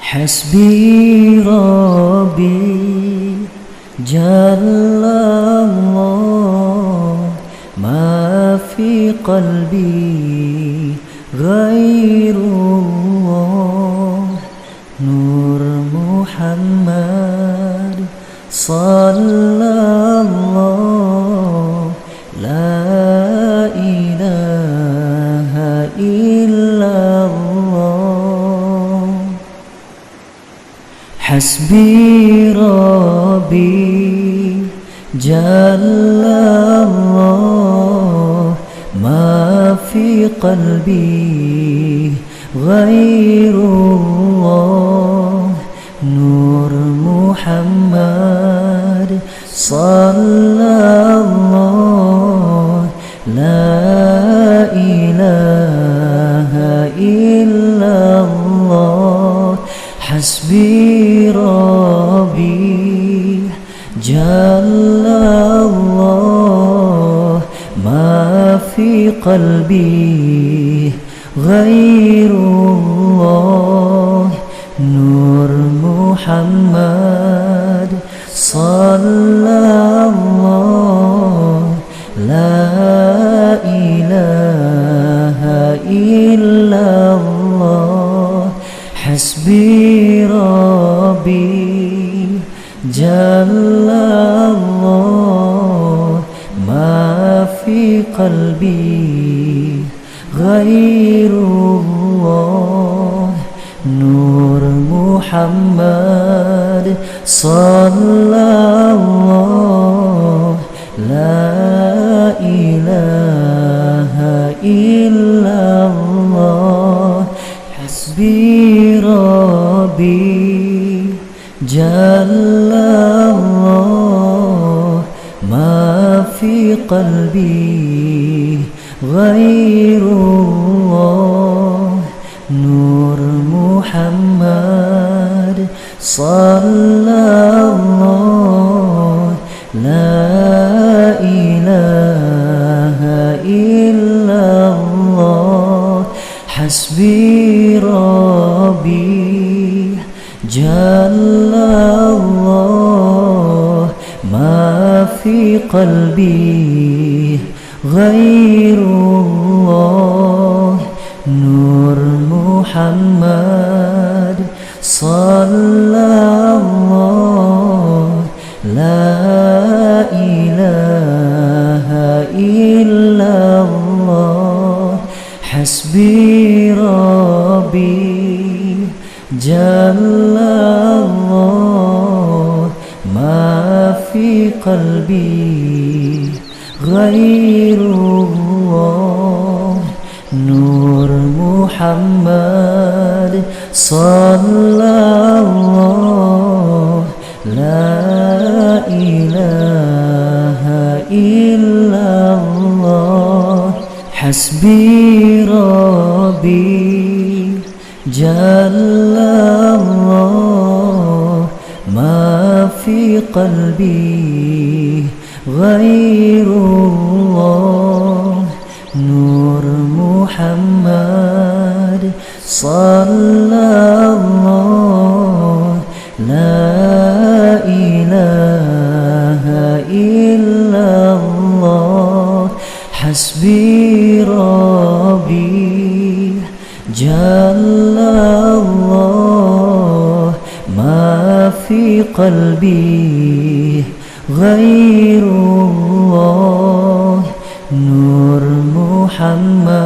حسبي ربي جل الله ما في قلبي غير الله نور محمد صلى الله لا إله إلا الله حسبي ربي جل الله ما في قلبي غير الله نور محمد صلى الله لا إله إلا الله حسبي ربي جل الله ما في قلبي غير الله نور محمد صلى الله لا إله إلا الله حسبي ربي جل الله ما في قلبي غير الله نور محمد صلى الله لا إله إلا الله حسبي ربي جل الله ما في قلبي غير الله نور محمد صلى الله لا إله إلا الله حسبي ربي جل الله ما في قلبي غير الله نور محمد صلى الله لا إله إلا الله حسبي ربي جل الله ما في قلبي غير الله نور محمد صلى الله لا إله إلا الله حسبي ربي جل الله ما في قلبي غير الله نور محمد صلى الله لا إله إلا الله حسبي ربي جل الله ما في قلبي غير الله نور محمد